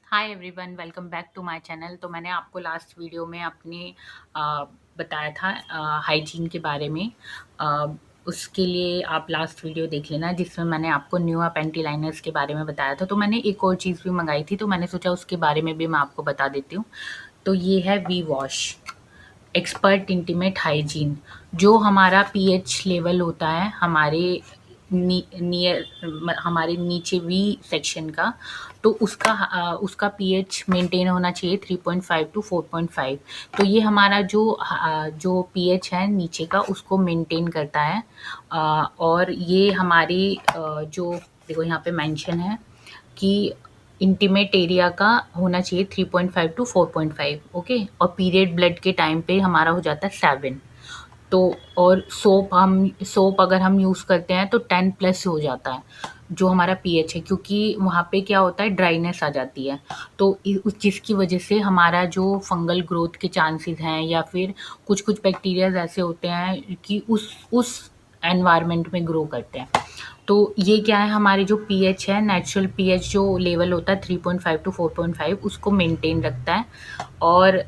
Hi everyone, welcome back to my channel. तो मैंने आपको लास्ट वीडियो में अपने अ, बताया था हाइजीन के बारे में। अ, उसके लिए आप लास्ट वीडियो देख लेना जिसमें मैंने आपको न्यूआ पैंटी लाइनर्स के बारे में बताया था। तो मैंने एक और चीज़ भी मंगाई थी, तो मैंने सोचा उसके बारे में भी मैं आपको बता देती हूँ। तो ये है V wash expert intimate hygiene. जो हमारा पीएच लेवल होता है हमारे नियर हमारे नीचे वी सेक्शन का, तो उसका पीएच मेंटेन होना चाहिए 3.5 टू 4.5। तो ये हमारा जो पीएच है नीचे का उसको मेंटेन करता है। और ये हमारी जो देखो यहाँ पे मेंशन है कि इंटीमेट एरिया का होना चाहिए 3.5 टू 4.5। ओके, और पीरियड ब्लड के टाइम पे हमारा हो जाता है 7। तो और सोप अगर हम यूज़ करते हैं तो 10 प्लस हो जाता है जो हमारा पीएच है, क्योंकि वहाँ पे क्या होता है, ड्राइनेस आ जाती है। तो जिसकी वजह से हमारा जो फंगल ग्रोथ के चांसेस हैं, या फिर कुछ कुछ बैक्टीरियाज ऐसे होते हैं कि उस एनवायरनमेंट में ग्रो करते हैं। तो ये क्या है, हमारे जो पीएच है, नेचुरल पीएच जो लेवल होता है 3.5 टू 4.5, उसको मेंटेन रखता है। और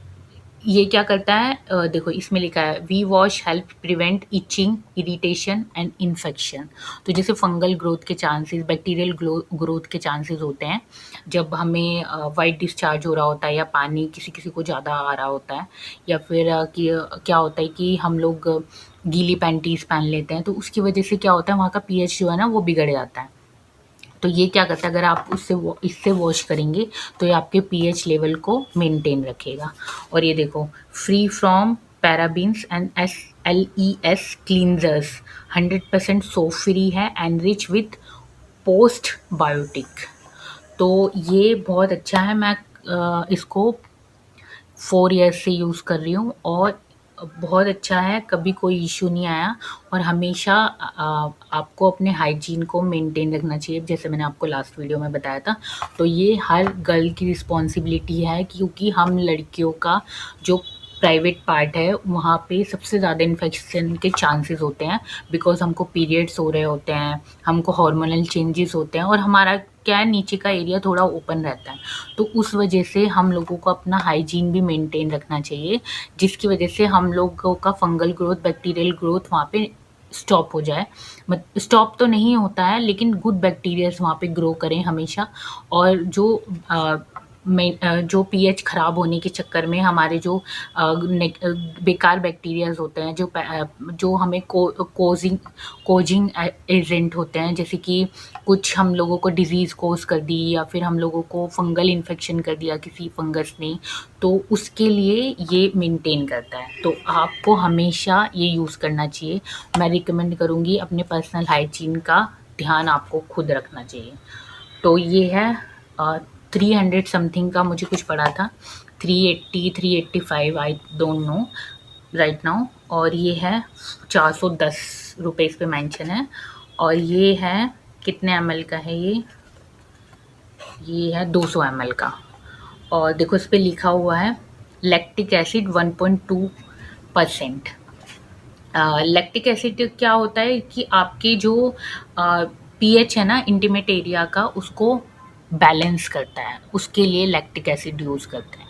ये क्या करता है, देखो इसमें लिखा है V wash help prevent itching, irritation and infection. तो जैसे फंगल ग्रोथ के चांसेस, बैक्टीरियल ग्रोथ के चांसेस होते हैं जब हमें वाइट डिस्चार्ज हो रहा होता है, या पानी किसी किसी को ज़्यादा आ रहा होता है, या फिर क्या होता है कि हम लोग गीली पैंटीज पहन लेते हैं, तो उसकी वजह से क्या होता है, वहाँ का पीएच जो है ना वो बिगड़ जाता है। तो ये क्या करता है, अगर आप इससे वॉश करेंगे तो ये आपके पीएच लेवल को मेंटेन रखेगा। और ये देखो, free from parabens and SLES cleansers, 100% soap free है and rich with postbiotic. तो ये बहुत अच्छा है। मैं इसको 4 ईयर्स से यूज़ कर रही हूँ और बहुत अच्छा है, कभी कोई इश्यू नहीं आया। और हमेशा आपको अपने हाइजीन को मेंटेन रखना चाहिए, जैसे मैंने आपको लास्ट वीडियो में बताया था। तो ये हर गर्ल की रिस्पॉन्सिबिलिटी है, क्योंकि हम लड़कियों का जो प्राइवेट पार्ट है वहाँ पे सबसे ज़्यादा इन्फेक्शन के चांसेस होते हैं, बिकॉज हमको पीरियड्स हो रहे होते हैं, हमको हार्मोनल चेंजेस होते हैं, और हमारा क्या है, नीचे का एरिया थोड़ा ओपन रहता है। तो उस वजह से हम लोगों को अपना हाइजीन भी मेंटेन रखना चाहिए, जिसकी वजह से हम लोगों का फंगल ग्रोथ, बैक्टीरियल ग्रोथ वहाँ पे स्टॉप हो जाए। स्टॉप तो नहीं होता है, लेकिन गुड बैक्टीरियाज वहाँ पे ग्रो करें हमेशा। और जो पीएच खराब होने के चक्कर में हमारे जो बेकार बैक्टीरियाज होते हैं, जो हमें कोजिंग एजेंट होते हैं, जैसे कि कुछ हम लोगों को डिज़ीज़ कोज कर दी, या फिर हम लोगों को फंगल इन्फेक्शन कर दिया किसी फंगस ने, तो उसके लिए ये मेंटेन करता है। तो आपको हमेशा ये यूज़ करना चाहिए। मैं रिकमेंड करूँगी, अपने पर्सनल हाइजीन का ध्यान आपको खुद रखना चाहिए। तो ये है 300 समथिंग का मुझे कुछ पड़ा था, 380 385, I don't know right now. और ये है 410 रुपये इस पे मेंशन है। और ये है कितने ml का है, ये है 200 ml का। और देखो इस पे लिखा हुआ है लैक्टिक एसिड 1.2%। लैक्टिक एसिड क्या होता है कि आपके जो पीएच है ना इंटीमेट एरिया का, उसको बैलेंस करता है, उसके लिए लैक्टिक एसिड यूज़ करते हैं।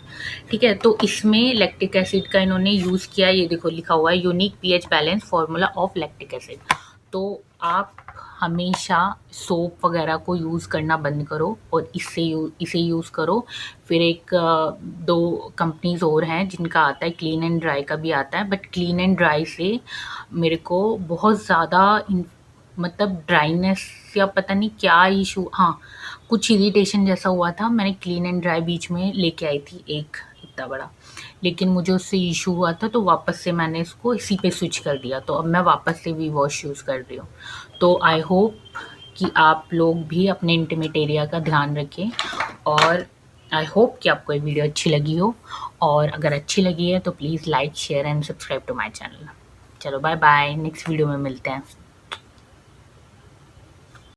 ठीक है, तो इसमें लैक्टिक एसिड का इन्होंने यूज़ किया, ये देखो लिखा हुआ है unique pH balance formula of lactic acid. तो आप हमेशा सोप वगैरह को यूज़ करना बंद करो और इसे यूज़ करो। फिर एक 2 कंपनीज़ और हैं जिनका आता है, क्लीन एंड ड्राई का भी आता है, बट क्लीन एंड ड्राई से मेरे को बहुत ज़्यादा मतलब ड्राइनेस या पता नहीं क्या इशू, हाँ कुछ इरिटेशन जैसा हुआ था। मैंने क्लीन एंड ड्राई बीच में लेके आई थी एक इतना बड़ा, लेकिन मुझे उससे इशू हुआ था, तो वापस से मैंने इसको इसी पे स्विच कर दिया। तो अब मैं वापस से वी वॉश यूज़ कर रही हूँ। तो आई होप कि आप लोग भी अपने इंटीमेट एरिया का ध्यान रखें। और आई होप कि आपको ये वीडियो अच्छी लगी हो, और अगर अच्छी लगी है तो please like share and subscribe to my channel. चलो बाय बाय, नेक्स्ट वीडियो में मिलते हैं।